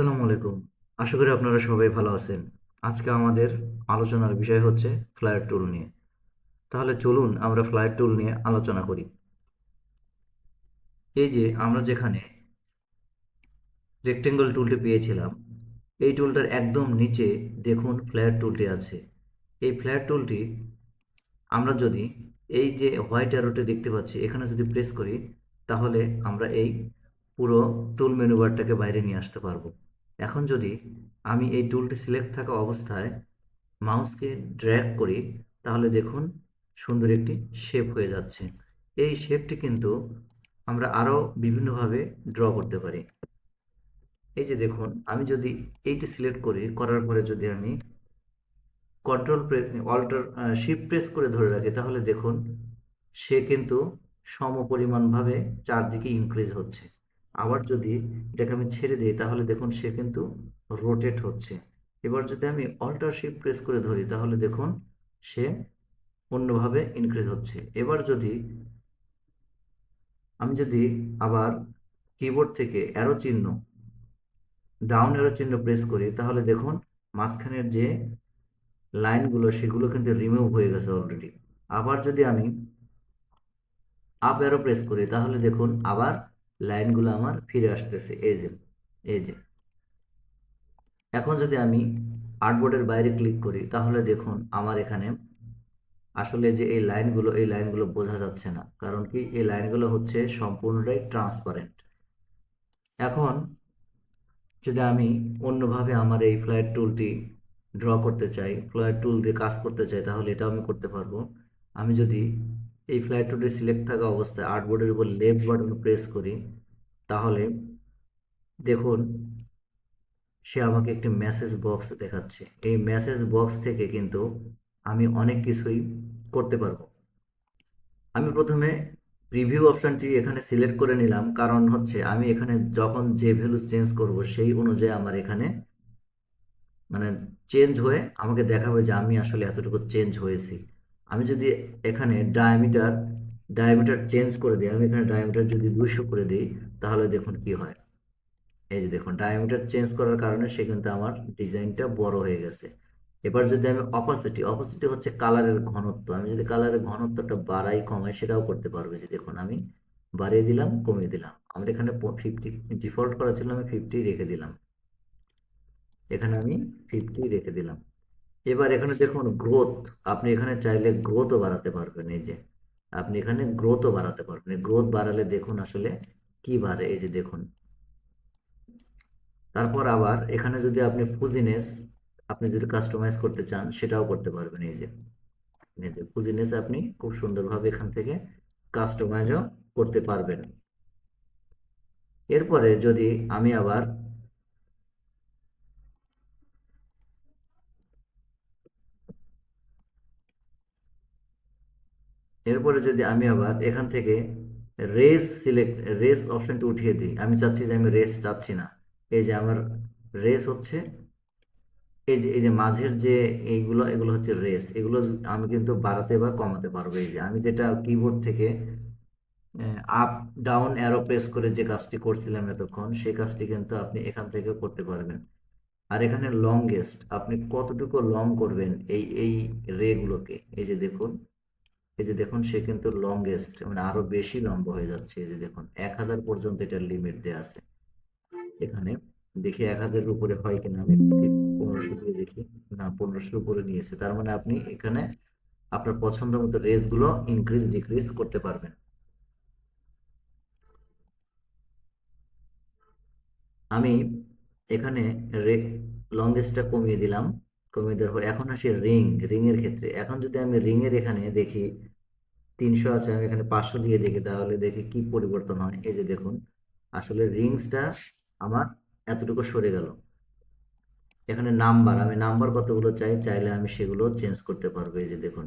আসসালামু আলাইকুম। আশা করি আপনারা সবাই ভালো আছেন। আজকে আমাদের আলোচনার বিষয় হচ্ছে ফ্লায়ার টুল নিয়ে। তাহলে চলুন আমরা ফ্লায়ার টুল নিয়ে আলোচনা করি। এই যে আমরা যেখানে রেক্টেঙ্গল টুলটি পেয়েছিলাম, এই টুলটার একদম নিচে দেখুন ফ্লায়ার টুলটি আছে। এই ফ্লায়ার টুলটি আমরা যদি এই যে হোয়াইট অ্যারোটি দেখতে পাচ্ছি এখানে যদি প্রেস করি, তাহলে আমরা এই পুরো টুল মেনু বারটাকে বাইরে নিয়ে আসতে পারবো। এখন যদি আমি এই টুলটি সিলেক্ট থাকা অবস্থায় মাউসকে ড্র্যাগ করি, তাহলে দেখুন সুন্দর একটি শেপ হয়ে যাচ্ছে। এই শেপটি কিন্তু আমরা আরও বিভিন্নভাবে ড্র করতে পারি। এই যে দেখুন, আমি যদি এইটি সিলেক্ট করি, করার পরে যদি আমি control press alt shift press করে ধরে রাখি, তাহলে দেখুন সে কিন্তু সমপরিমাণভাবে চারদিকে ইনক্রিজ হচ্ছে। আবার যদি এটাকে আমি ছেড়ে দিই, তাহলে দেখুন সে কিন্তু রোটেট হচ্ছে। এবার যদি আমি অল্টার শিফট প্রেস করে ধরি, তাহলে দেখুন সে অন্যভাবে ইনক্রিজ হচ্ছে। এবার যদি আমি আবার কিবোর্ড থেকে অ্যারো চিহ্ন, ডাউন অ্যারো চিহ্ন প্রেস করি, তাহলে দেখুন মাঝখানের যে লাইনগুলো সেগুলো কিন্তু রিমুভ হয়ে গেছে অলরেডি। আবার যদি আমি আপ অ্যারো প্রেস করি, তাহলে দেখুন আবার লাইনগুলো আমার ফিরে আসতেছে। এই যে এখন যদি আমি আর্টবোর্ডের বাইরে ক্লিক করি, তাহলে দেখুন আমার এখানে আসলে যে এই লাইনগুলো বোঝা যাচ্ছে না। কারণ কি, এই লাইনগুলো হচ্ছে সম্পূর্ণটাই ট্রান্সপারেন্ট। এখন যদি আমি অন্যভাবে আমার এই ফ্লায়ার টুলটি ড্র করতে চাই, ফ্লায়ার টুল দিয়ে কাজ করতে চাই, তাহলে এটাও আমি করতে পারবো। আমি যদি এই ফ্লায়ার টুলটি সিলেক্ট থাকা অবস্থায় আর্টবোর্ডের উপর লেফট বাটন প্রেস করি, তাহলে দেখুন সে আমাকে একটি মেসেজ বক্স দেখাচ্ছে। এই মেসেজ বক্স থেকে কিন্তু আমি অনেক কিছুই করতে পারবো। আমি প্রথমে প্রিভিউ অপশনটি এখানে সিলেক্ট করে নিলাম, কারণ হচ্ছে আমি এখানে যখন যে ভ্যালু চেঞ্জ করব সেই অনুযায়ী আমার এখানে মানে চেঞ্জ হয়ে আমাকে দেখাবে যে আমি আসলে এতটুকু চেঞ্জ হয়েছি। আমি যদি এখানে ডায়ামিটার চেঞ্জ করে দিই, আমি এখানে ডায়ামিটার যদি 200 করে দিই, তাহলে দেখুন কি হয়। এই যে দেখুন, ডায়ামিটার চেঞ্জ করার কারণে সে কিন্তু আমার ডিজাইনটা বড় হয়ে গেছে। এবার যদি আমি অপাসিটি হচ্ছে কালারের ঘনত্ব, আমি যদি কালারের ঘনত্বটা বাড়াই কমাই সেটাও করতে পারবে। যে দেখুন আমি বাড়িয়ে দিলাম, কমিয়ে দিলাম। আমার এখানে 50 ডিফল্ট করা ছিল, আমি 50 রেখে দিলাম। এখানে আমি 50 রেখে দিলাম। এবার এখানে দেখুন গ্রোথ, আপনি এখানে চাইলে গ্রোথও বাড়াতে পারবেন। এই যে আপনি এখানে গ্রোথও বাড়াতে পারবেন। গ্রোথ বাড়ালে দেখুন আসলে কি বাড়ে। এই যে দেখুন, তারপর আবার এখানে যদি আপনি যদি কাস্টমাইজ করতে চান, সেটাও করতে পারবেন। এই যে ফুজিনেস আপনি খুব সুন্দরভাবে এখান থেকে কাস্টমাইজও করতে পারবেন। এরপরে যদি আমি আবার এরপরে যদি আমি আবার এখান থেকে রেস অপশনটি উঠিয়ে দিই, আমি চাচ্ছি যে আমি রেস চাচ্ছি না। এই যে আমার রেস হচ্ছে, এই যে মাঝের যে এগুলো হচ্ছে রেস। এগুলো আমি কিন্তু বাড়াতে বা কমাতে পারবো। এই যে আমি যেটা কিবোর্ড থেকে আপ ডাউন অ্যারো প্রেস করে যে কাজটি করছিলাম এতক্ষণ, সেই কাজটি কিন্তু আপনি এখান থেকে করতে পারবেন। আর এখানে লংগেস্ট, আপনি কতটুকু লং করবেন এই রে গুলোকে। এই যে দেখুন সে কিন্তু লংগেস্ট মানে আরো বেশি লম্বা হয়ে যাচ্ছে। এই যে দেখুন 1000 পর্যন্ত এটার লিমিট দেওয়া আছে এখানে। দেখি 1000 উপরে হয় কিনা, আমি ঠিক 1500 দিয়ে দেখি। না, 1500 উপরে নিয়েছে। তার মানে আপনি এখানে আপনার পছন্দ মতো রেস গুলো ইনক্রিজ ডিক্রিজ করতে পারবেন। আমি এখানে রে লংগেস্টটা কমিয়ে দিলাম। কমিয়ে দেওয়ার পর এখন আসি রিং এর ক্ষেত্রে। এখন যদি আমি রিং এর এখানে দেখি 300 আছে, আমি এখানে 500 দিয়ে দেখি, তাহলে দেখি কি পরিবর্তন হয়। এই যে দেখুন আসলে রিংসটা আমার এতটুকু সরে গেল। এখানে আমি নাম্বার কতগুলো চাইলে আমি সেগুলো চেঞ্জ করতে পারবো। এই যে দেখুন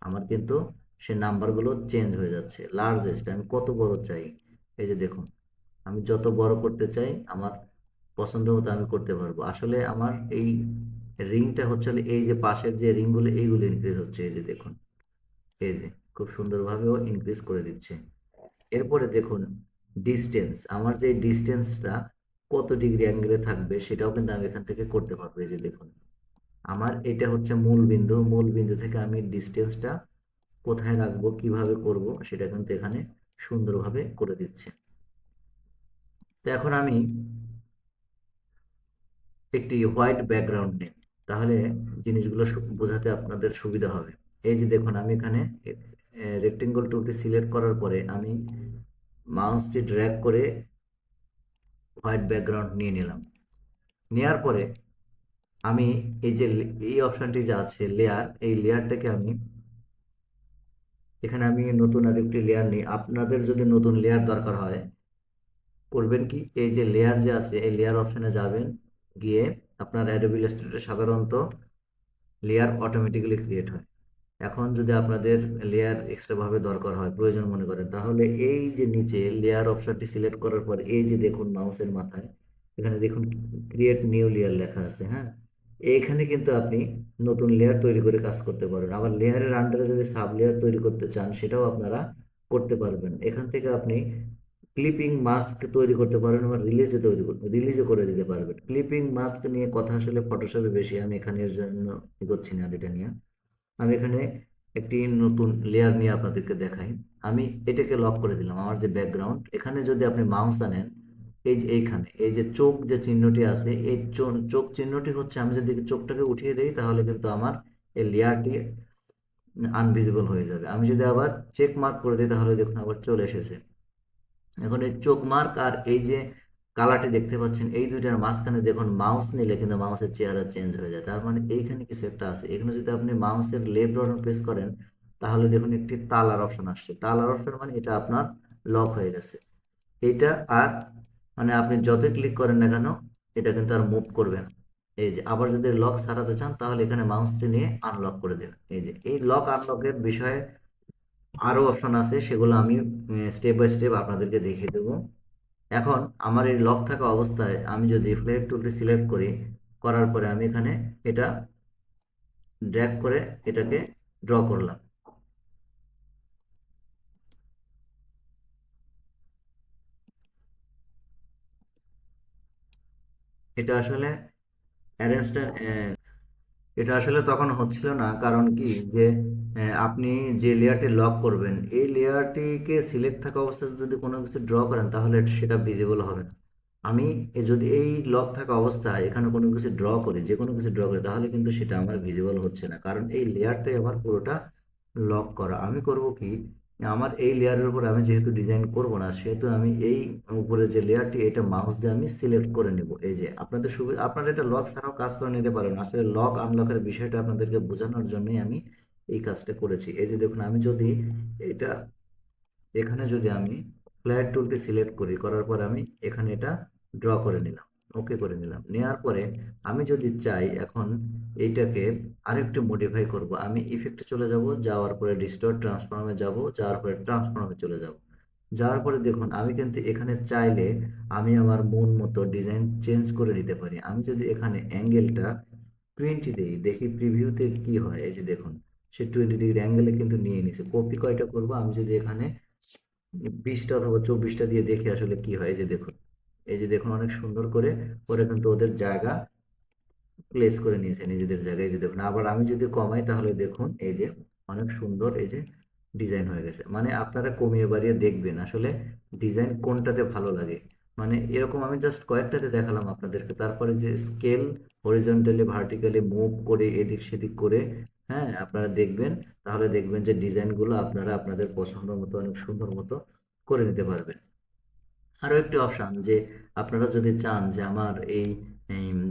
আমার কিন্তু সে নাম্বারগুলো চেঞ্জ হয়ে যাচ্ছে। লার্জেস্ট আমি কত বড় চাই, এই যে দেখুন আমি যত বড় করতে চাই আমার পছন্দ মতো আমি করতে পারবো। আসলে আমার এই রিংটা হচ্ছে হলো এই যে পাশের যে রিংগুলো এইগুলো ইনক্রিজ হচ্ছে। এই যে দেখুন, এই যে খুব সুন্দরভাবেও ইনক্রিজ করে দিচ্ছে। এরপরে দেখুন ডিস্টেন্স, আমার যে ডিস্টেন্সটা কত ডিগ্রি অ্যাঙ্গেলে থাকবে সেটাও কিন্তু আমি এখান থেকে করতে পারবো। এই যে দেখুন, আমার এটা হচ্ছে মূল বিন্দু, মূল বিন্দু থেকে আমি ডিস্টেন্সটা কোথায় রাখবো, কিভাবে করব, সেটা কিন্তু এখানে সুন্দরভাবে করে দিচ্ছে। তো এখন আমি একটি হোয়াইট ব্যাকগ্রাউন্ড নিই, তাহলে জিনিসগুলো বোঝাতে আপনাদের সুবিধা হবে। এই যে দেখুন, আমি এখানে রেক্টেঙ্গল টুলটি সিলেক্ট করার পরে আমি মাউসটি ড্র্যাগ করে হোয়াইট ব্যাকগ্রাউন্ড নিয়ে নিলাম। নেওয়ার পরে আমি এই যে এই অপশনটি যে আছে লেয়ার, এই লেয়ারটাকে আমি এখানে আমি নতুন আরেকটি লেয়ার নিই। আপনাদের যদি নতুন লেয়ার দরকার হয়, করবেন কি, এই যে লেয়ার যে আছে এই লেয়ার অপশনে যাবেন, গিয়ে আপনার অ্যাডোবি ইলাস্ট্রেটরে সাধারণত লেয়ার অটোমেটিক্যালি ক্রিয়েট হয়। এখন যদি আপনাদের লেয়ার এক্সট্রা ভাবে দরকার হয়, প্রয়োজন মনে করেন, তাহলে এই যে নিচে লেয়ার অপশনটি সিলেক্ট করার পর এই যে দেখুন মাউসের মাথায় এখানে দেখুন ক্রিয়েট নিউ লেয়ার লেখা আছে, হ্যাঁ, এইখানে কিন্তু আপনি নতুন লেয়ার তৈরি করে কাজ করতে পারবেন। আবার লেয়ারের আন্ডারে যদি সাব লেয়ার তৈরি করতে চান, সেটাও আপনারা করতে পারবেন। এখান থেকে আপনি ক্লিপিং মাস্ক তৈরি করতে পারবেন, আবার রিলিজও করে দিতে পারবেন। ক্লিপিং মাস্ক নিয়ে কথা আসলে ফটোশপে বেশি, আমি এখানে এর জন্য এগোচ্ছি না এটা নিয়ে। আমি এখানে একটি নতুন লেয়ার নিয়ে আপনাদেরকে দেখাই। আমি এটাকে লক করে দিলাম, আমার যে ব্যাকগ্রাউন্ড, এখানে যদি আপনি মাউস আনেন, এই যে এইখানে এই যে চোখ যে চিহ্নটি আছে, এই চোখ চিহ্নটি হচ্ছে, আমি যদি চোখটাকে উঠিয়ে দিই তাহলে কিন্তু আমার এই লেয়ারটি আনভিজিবল হয়ে যাবে। আমি যদি আবার চেক মার্ক করে দিই তাহলে দেখুন আবার চলে এসেছে। এখন এই চোখ মার্ক আর এই যে কালারটি দেখতে পাচ্ছেন, এই দুইটার মাঝখানে দেখুন মাউস নিলে কিন্তু মাউসের চেহারা চেঞ্জ হয়ে যায়। তার মানে এইখানে কিছু একটা আছে। এখানে যদি আপনি মাউসের লেফট বাটন প্রেস করেন, তাহলে দেখুন একটি তালার অপশন আসছে। তালার অপশন মানে এটা আপনার লক হয়ে গেছে। এটা আর মানে আপনি যতই ক্লিক করেন না কেন, এটা কিন্তু আর মুভ করবে না। এই যে আবার যদি লক সারাতে চান, তাহলে এখানে মাউসটি নিয়ে আনলক করে দেবেন। এই যে এই লক আনলকের বিষয়ে আরো অপশন আছে, সেগুলো আমি স্টেপ বাই স্টেপ আপনাদেরকে দেখিয়ে দেবো। এখন আমার এই লক থাকা অবস্থায় আমি যদি ফ্লেয়ার টুলটি সিলেক্ট করি, করার পরে আমি এখানে এটা ড্র্যাগ করে এটাকে ড্র করলাম। এটা আসলে অ্যারেঞ্জটা এটা আসলে তখন হচ্ছিল না, কারণ কি যে আপনি যে লেয়ারটি লক করবেন, এই লেয়ারটিকে সিলেক্ট থাকা অবস্থায় যদি কোনো কিছু ড্র করেন, তাহলে সেটা ভিজিবল হবে না। আমি যদি এই লক থাকা অবস্থায় এখানে কোনো কিছু ড্র করি, যে কোনো কিছু ড্র করি, তাহলে কিন্তু সেটা আমার ভিজিবল হচ্ছে না, কারণ এই লেয়ারটাই আমার পুরোটা লক করা। আমি করব কি, আমার এই লেয়ারের উপর আমি যেহেতু ডিজাইন করব না, সেহেতু আমি এই উপরে যে লেয়ারটি, এটা মাউস দিয়ে আমি সিলেক্ট করে নেব। এই যে আপনাদের সুবিধা, আপনারা এটা লক ছাড়াও কাজ করে নিতে পারেন। আসলে লক আনলকের বিষয়টা আপনাদেরকে বোঝানোর জন্যই আমি এই কাজটা করেছি। এই যে দেখুন, আমি যদি এটা এখানে যদি আমি ফ্ল্যাট টুলটি সিলেক্ট করি, করার পর আমি এখানে এটা ড্র করে নিলাম, ওকে করে নিলাম। নেওয়ার পরে আমি যদি চাই এখন এইটাকে আরেকটু মডিফাই করব, আমি ইফেক্টে চলে যাব, যাওয়ার পরে ডিস্টর্ট ট্রান্সফর্মে যাব, যাওয়ার পরে ট্রান্সফর্মে চলে যাব। যাওয়ার পরে দেখুন, আমি কিন্তু এখানে চাইলে আমি আমার মন মতো ডিজাইন চেঞ্জ করে নিতে পারি। আমি যদি এখানে অ্যাঙ্গেলটা 20 দিই, দেখি প্রিভিউতে কি হয়। এই যে দেখুন, সে 20 ডিগ্রি অ্যাঙ্গেলে কিন্তু নিয়ে নিছে। কপি কয়টা করব, আমি যদি এখানে 20টা অথবা 24টা দিয়ে দেখি আসলে কি হয়। এই যে দেখুন, এই যে দেখুন, অনেক সুন্দর করে ওরা কিন্তু ওদের জায়গা প্লেস করে নিয়েছে নিজেদের জায়গায়। এই যে দেখুন, আবার আমি যদি কমাই তাহলে দেখুন এই যে অনেক সুন্দর এই যে ডিজাইন হয়ে গেছে। মানে আপনারা কমিয়ে বাড়িয়ে দেখবেন আসলে ডিজাইন কোনটাতে ভালো লাগে। মানে এরকম আমি জাস্ট কয়েকটাতে দেখালাম আপনাদেরকে, তারপরে যে স্কেল হরিজন্টালি ভার্টিক্যালি মুভ করে এদিক সেদিক করে, হ্যাঁ, আপনারা দেখবেন, তাহলে দেখবেন যে ডিজাইনগুলো আপনারা আপনাদের পছন্দ মতো অনেক সুন্দর মতো করে নিতে পারবেন। আরো একটি অপশন যে আপনারা যদি চান যে আমার এই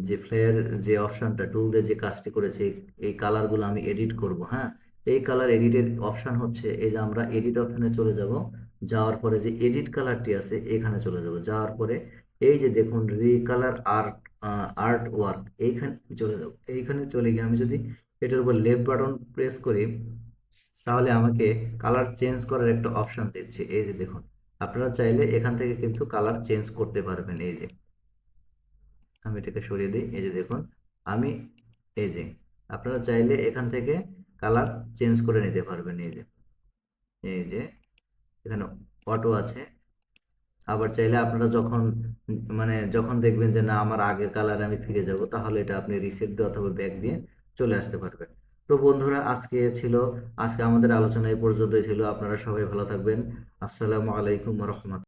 যে ফ্লেয়ার যে অপশনটা টুল দিয়ে যে কাজটি করেছে, এই কালারগুলো আমি এডিট করব, হ্যাঁ, এই কালার এডিটের অপশন হচ্ছে এই যে আমরা এডিট অপশনে চলে যাব, যাওয়ার পরে যে এডিট কালারটি আছে এখানে চলে যাব, যাওয়ার পরে এই যে দেখুন রিকালার আর্ট আর্ট ওয়ার্ক, এইখানে চলে যাব। এইখানে চলে গিয়ে আমি যদি এটার উপর লেফট বাটন প্রেস করি, তাহলে আমাকে কালার চেঞ্জ করার একটা অপশন দিচ্ছে। এই যে দেখুন, আপনারা চাইলে এখান থেকে কিন্তু কালার চেঞ্জ করতে পারবেন। এই যে আমি এটাকে সরিয়ে দিই, এই যে দেখুন, আমি এই যে আপনারা চাইলে এখান থেকে কালার চেঞ্জ করে নিতে পারবেন। এই যে এখানে অটো আছে, আবার চাইলে আপনারা যখন মানে যখন দেখবেন যে না আমার আগের কালারে আমি ফিরে যাব, তাহলে এটা আপনি রিসেট দিয়ে অথবা ব্যাক দিয়ে চলে আসতে পারবেন। তো বন্ধুরা, আজকে আমাদের আলোচনা এই পর্যন্তই ছিল। আপনারা সবাই ভালো থাকবেন। আসসালামু আলাইকুম রহমতুল্লাহ।